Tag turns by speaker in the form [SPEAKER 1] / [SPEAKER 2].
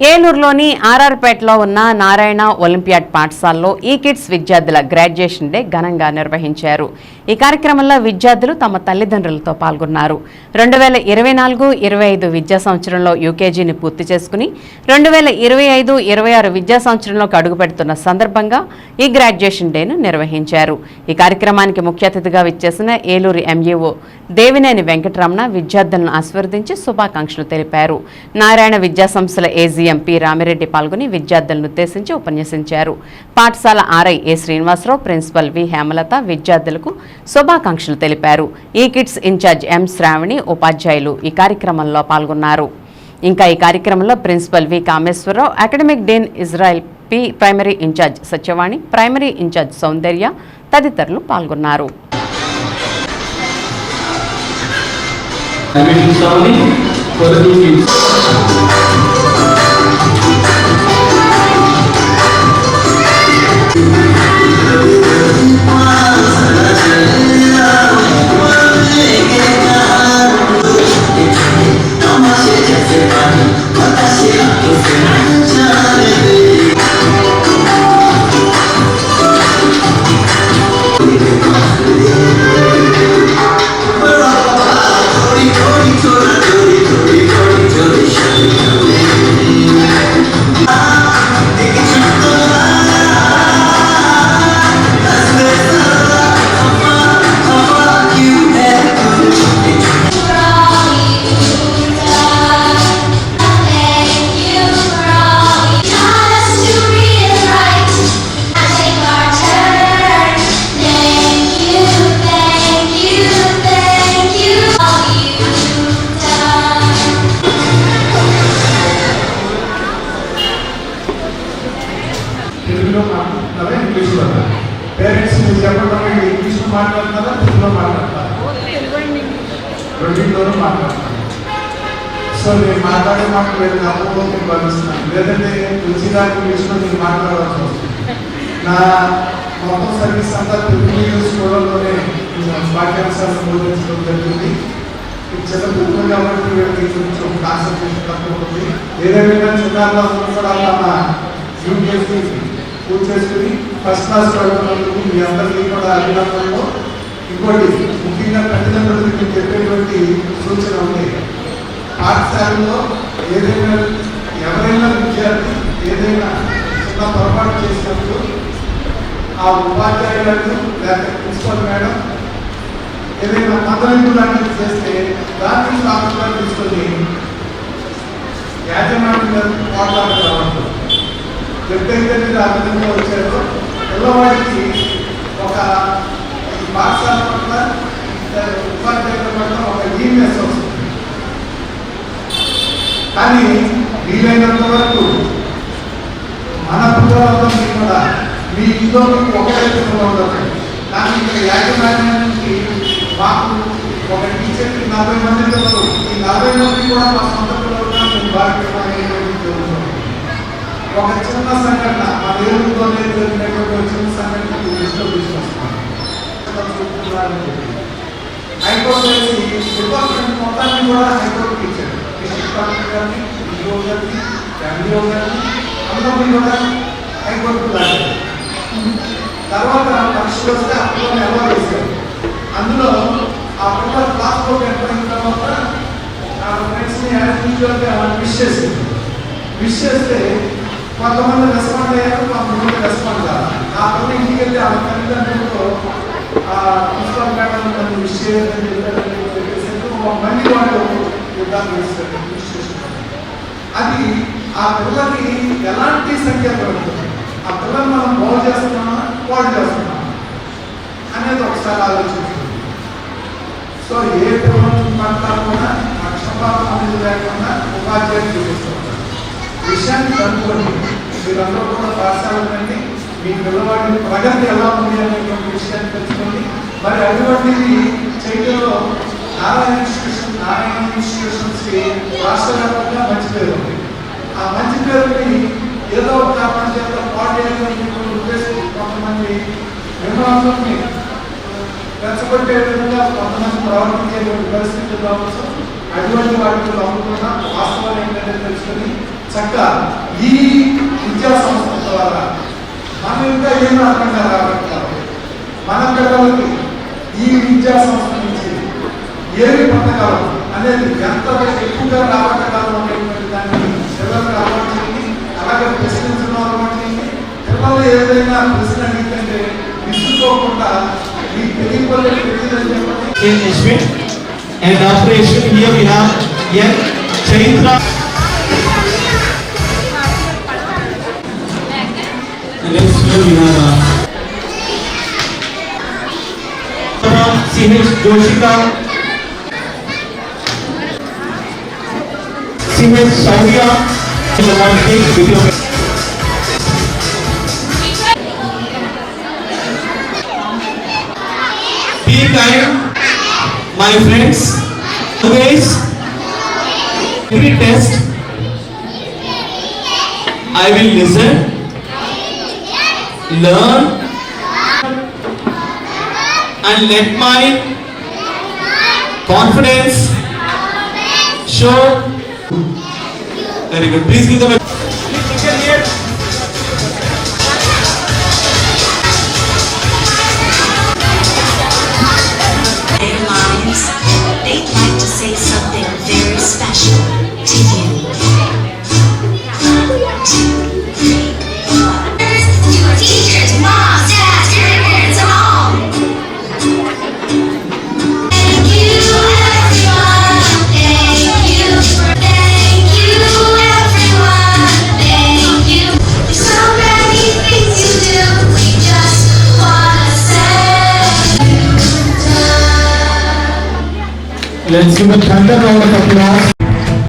[SPEAKER 1] ఏలూరులోని ఆర్ఆర్పేటలో ఉన్న నారాయణ ఒలింపియాడ్ పాఠశాలలో ఈ కిడ్స్ విద్యార్థుల గ్రాడ్యుయేషన్ డే ఘనంగా నిర్వహించారు. ఈ కార్యక్రమంలో విద్యార్థులు తమ తల్లిదండ్రులతో పాల్గొన్నారు. 2024-25 విద్యా సంవత్సరంలో యూకేజీని పూర్తి చేసుకుని 2025-26 విద్యా సంవత్సరంలోకి అడుగుపెడుతున్న సందర్భంగా ఈ గ్రాడ్యుయేషన్ డేను నిర్వహించారు. ఈ కార్యక్రమానికి ముఖ్య అతిథిగా విచ్చేసిన ఏలూరు ఎంఈఓ దేవినేని వెంకటరమణ విద్యార్థులను ఆశీర్వదించి శుభాకాంక్షలు తెలిపారు. నారాయణ విద్యా సంస్థల ఏజీఎంపీ రామిరెడ్డి పాల్గొని విద్యార్థులను ఉద్దేశించి ఉపన్యసించారు. పాఠశాల ఆర్ఐ ఏ శ్రీనివాసరావు, ప్రిన్సిపల్ వి హేమలత విద్యార్థులకు శుభాకాంక్షలు తెలిపారు. ఈ కిడ్స్ ఇన్ఛార్జ్ ఎం శ్రావణి, ఉపాధ్యాయులు ఈ కార్యక్రమంలో పాల్గొన్నారు. ఇంకా ఈ కార్యక్రమంలో principal V Kameswararao, academic dean Israel P, primary incharge Satyavani, primary incharge Soundarya తదితరులు పాల్గొన్నారు.
[SPEAKER 2] పేరెంట్స్ మీరు చెప్పడం ఇంగ్లీష్లో మాట్లాడతారా, తెలుగులో మాట్లాడతారా? రెండింటిలోనూ మాట్లాడతారు. సో నేను మాట్లాడే మాటలు వేరే అపోహం భావిస్తున్నాను, లేదంటే రుచిగా ఇంగ్లీష్లో నేను మాట్లాడవలసి వస్తుంది. నా మొత్తం సర్వీస్ అంతా తెలుగు స్కూళ్ళలోనే పాఠ్యాంశాలను బోధించడం జరిగింది. చిన్న తెలుగు కాబట్టి వీళ్ళకి కొంచెం కాన్సన్ట్రేషన్ తక్కువ ఉంది. ఏదైనా చిన్నారులో కూడా యూపీఎస్సీ పూర్తి చేసుకుని ఫస్ట్ క్లాస్ చదువుతున్నందుకు మీ అందరికీ కూడా అభినందనలు. ఇంకోటి ముఖ్యంగా తల్లిదండ్రులకు చెప్పేటువంటి సూచన ఉంది, పాఠశాలలో ఎవరైనా విద్యార్థి ఏదైనా చిన్న పొరపాటు చేసినప్పుడు ఆ ఉపాధ్యాయులను లేకపోతే ప్రిన్సిపల్ మేడం ఏదైనా మందలింపు లాంటివి చేస్తే దాన్ని సాక్షిగా తీసుకొని యాజమాన్యం మాట్లాడగలవచ్చు. ఎప్పుడైతే మీరు ఆ విధంగా వచ్చారో పిల్లవాడికి ఒక పాఠశాల పట్ల ఉపాధ్యాయుల పట్ల ఒక ఈనెస్ వస్తుంది. కానీ వీలైనంత వరకు మన పిల్లలందరినీ కూడా మీ ఇంట్లో ఒకే విధంగా ఉండదు. కానీ ఇక్కడ యాజమాన్యానికి మాకు ఒక టీచర్కి 40 మంది పిల్లలు, ఈ 40 మంది కూడా మా సొంత పిల్లలుగా మేము భావించడం జరుగుతుంది. ఒక చిన్న సంఘటన మన ఏలూరులోనే జరిగినటువంటి ఒక చిన్న సంఘటన దృష్టిలో తీసుకొస్తున్నాం. హైకోర్టు డిపార్ట్మెంట్ మొత్తాన్ని కూడా హైకోర్టుకి ఇచ్చారు. డిపార్ట్మెంట్ గారిని, ఈఓ గారిని, ఎంఈఓ గారిని అందరినీ కూడా హైకోర్టుకు రాశారు. తర్వాత పరీక్షలు వస్తే అప్పుడు ఎలా వేశారు. అందులో ఆ పిల్లల క్లాస్లోకి ఎంటర్ అయిన తర్వాత ఆ ఫ్రెండ్స్ని యాజ్ యూజువల్గా విష్ చేస్తే కొంతమంది రెస్పాండ్ అయ్యారు, కొంతమంది రెస్పాండ్ కాదు. ఆ పిల్లలు ఇంటికి వెళ్తే ఆ తల్లిదండ్రులతో ప్రిన్సిపల్ మేడం నన్ను విష్ చేయదని చెప్పేసి మళ్ళీ వాళ్ళు యుద్ధాలు వేస్తారు. అది ఆ పిల్లలకి ఎలాంటి సంకేతం ఉంటుంది, ఆ పిల్లలు మనం బాగు చేస్తున్నామా పాడు చేస్తున్నామా అనేది ఒకసారి ఆలోచించుకుంటుంది. సో ఏ పిల్లలు పట్టాలన్నా పక్షపాతం అనేది లేకుండా ఉపాధ్యాయులు చూపిస్తున్నారు. విషయాన్ని కనుక్కోండి. మీరందరూ కూడా పాఠశాలండి, మీ పిల్లవాడి ప్రగతి ఎలా ఉంది అనేటువంటి విషయాన్ని తెలుసుకోండి. మరి అటువంటిది చేయడంలో నారాయణ ఇన్స్టిట్యూషన్స్కి రాష్ట్ర వ్యాప్తంగా మంచి పేరు ఉంది. ఆ మంచి పేరుని ఏదో ఒక కారణం చేత పాటు చేయాలనేటువంటి ఉద్దేశం కొంతమంది విమర్శల్ని రెచ్చగొట్టే విధంగా కొంతమంది ప్రవర్తించేటువంటి పరిస్థితులు కావచ్చు. అటువంటి వాటిలో అమ్ముకున్న వాస్తవాలు ఏంటంటే తెలుసుకొని చక్కగా ఈ విద్యా సంస్థ ద్వారా మనం ఇంకా ఏం అర్థం రాబట్టాలి, మన పిల్లలకి ఈ విద్యా సంస్థ నుంచి ఏమి పథకాలు అనేది ఎంత ఎక్కువగా రాబట్టగలం అనేటువంటి దాన్ని పిల్లలకు అలవాటు చేయండి. అలాగే ప్రశ్నించడం అలవాటు చేయండి. పిల్లలు ఏదైనా ప్రశ్న అడిగితే విసుక్కోకుండా మీకు తెలియని తెలియదని చెప్పండి.
[SPEAKER 3] And after Ashwin, here we have N. Chaitra. And next here we have C.H. Joshika, C.H. Shaurya. Be kind, my friends. Always, every test, I will listen, learn, and let my confidence show. Very good. Please give them a
[SPEAKER 4] Their lives, they'd like to say something very special to you. To our teachers, moms, dads, grandparents, and all. Thank you, everyone. Thank you. Thank you, everyone. Thank you. There's so many things you do. We just wanna say.
[SPEAKER 3] Let's give a thunder round of applause.